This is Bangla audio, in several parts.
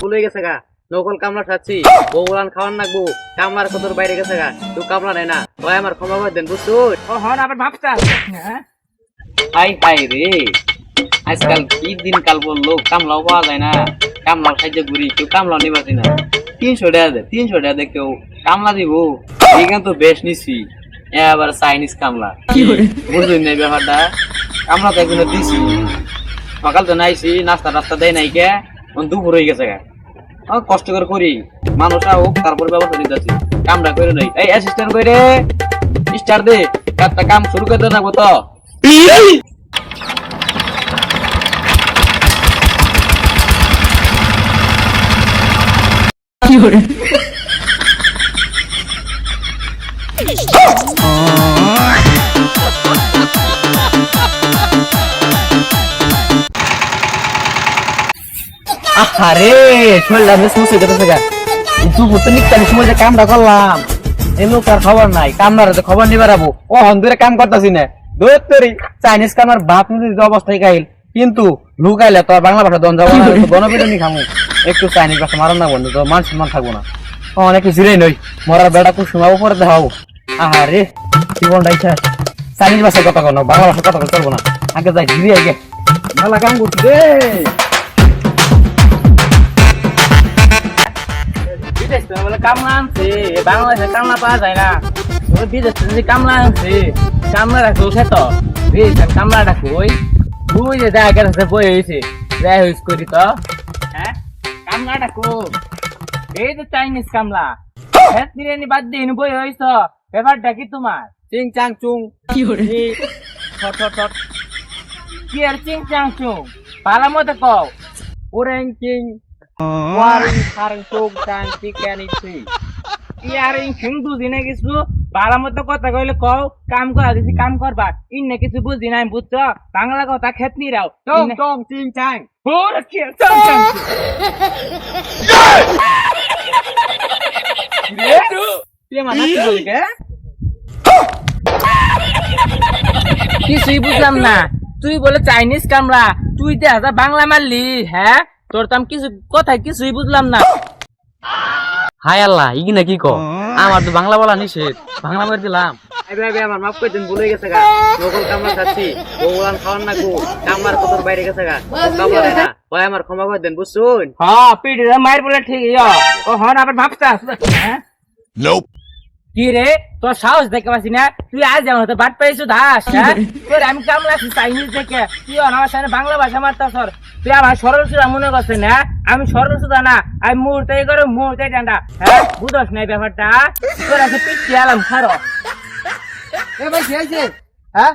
ভুলে গেছে গা নকল কামলা খাচ্ছি বউলান খাওয়ান নাকবো কামলার কতর বাইরে গেছে গা তুই কামলা নাই না ওই আমার ক্ষমা করে দেন বুঝছো ও হন আবার ভাবতা হাই হাই রে আজকাল কি দিন কাল বললো কামলাও পাওয়া যায় না কামলাও সাহায্য করি কেউ কামলাও নিবাসি না 300 টাকা দে কেউ কামলা দিব এখানে তো বেশ নিছি এবার চাইনিজ কামলা বুঝলেন না ব্যাপারটা কামলা তো একজনে দিছি সকাল তো নাইছি নাস্তা টাস্তা দেয় নাই কে দুপুর হয়ে গেছে গা কষ্ট করে করি মানুষ হোক তারপর ব্যবস্থা দিতে আছি কামটা করে নাই এই অ্যাসিস্ট্যান্ট করে স্টার দে একটা কাম শুরু করে দেবো তো আরে শরীরটা বেশ মুছে গেছে গা দুপুর তো নিকটার সময় যে কামটা করলাম এই লোক আর খবর নাই কামনার তো খবর নিবার আবো ও হন্দুরে কাম করতেছি না দৌড়ি চাইনিজ কামার বাপ নিজের অবস্থায় গাইল কিন্তু লুকাইলে তো আর বাংলা ভাষা দন যাবো না গণপিটনি খামু একটু চাইনিজ ভাষা মারণ না বন্ধু তো মান সম্মান থাকবো না অনেক জিরাই নই মরার বেড়া খুব শোনাবো পরে দেখাবো আহারে জীবনটা ইচ্ছা চাইনিজ ভাষায় কথা কো না বাংলা ভাষায় কথা করবো না আগে যাই জিরে আগে ভালো কাম করছি রে কামলা আনছে বাংলাদেশে কামলা পাওয়া যায় না বিদেশে কামলা আনছে কামলা রাখো খেত কামলা রাখো ওই তুই যে জায়গা বই হয়েছে যাই হইস করি তো হ্যাঁ কামলা রাখো এই যে চাইনিজ কামলা নিরানি বাদ দিয়ে বই হয়েছ ব্যাপারটা কি তোমার চিং চাং চুং কি আর চিং চাং চুং ভালো মতো কও ওরেং চিং ওয়ারিং সারং চোখ চাং চিকেন ইচ্ছি ইয়ারিং হিন্দু দিনে কিছু ভালো মতো কথা কইলে কও কাম করা দিছি কাম করবা ইন্নে কিছু বুঝি নাই বুঝছ বাংলা কথা খেতনি রাও টং টং চিং চাং হোর কি টং টং তুই মানা কি বলি কে কিছুই বুঝলাম না তুই বলে চাইনিজ কামলা তুই দেখা বাংলা মারলি হ্যাঁ তোর তো আমি কিছু কথা কিছুই বুঝলাম না হায় আল্লাহ ইগি না কি কো আমার তো বাংলা বলা নিষেধ বাংলা বলে দিলাম আমার মাফ করে দিন ভুলে গেছে গা নকল কামলা খাচ্ছি বউলান খাওয়ান নাকবো কামলার কতর বাইরে গেছে গা কামলা নাই না ওই আমার ক্ষমা করে দেন বুঝছুন হ্যাঁ পিড়িরা মায়ের বলে ঠিক ও হন আবার ভাবতা হ্যাঁ কি রে তোর সাহস দেখে পাচ্ছি না তুই আজ যেমন তো বাট পাইছো দাস তোর আমি কামলা আছি চাইনিজ দেখে তুই আমার সামনে বাংলা ভাষা মারতা সর তুই আমার সরল সুরা মনে করছে না আমি সরল সুদা না আমি মুহূর্তে করে মুহূর্তে ডান্ডা হ্যাঁ বুঝস না ব্যাপারটা তোর আছে পিছিয়ে আলাম খারো হ্যাঁ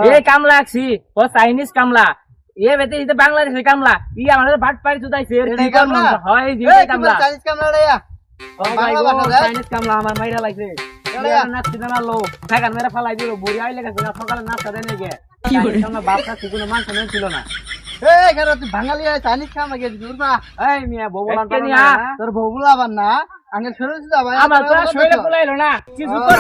এই কামলা আছি ও চাইনিজ কামলা এ বেতে এটা বাংলাদেশের কামলা ই আমাদের বাট পাই চুদাইছে হয় যে কামলা চাইনিজ কামলা রে চাইনিজ কামলা আমার মাইরা লাগছে নাচতে না লো থাকান মেরা ফালাই দিল বুড়ি আইলে গেছে না সকালে নাস্তা দেয় নাকি কামলা বাপটা ছিল মাংস ছিল না এই কেন তুই বাঙালি চাইনিজ কামলা গেছিস না এই মিয়া বউলান না তোর বউলা আবার না আঙ্গেল শরীর সুদা ভাই আমার তো শরীরে বলাইলো না কিছু কর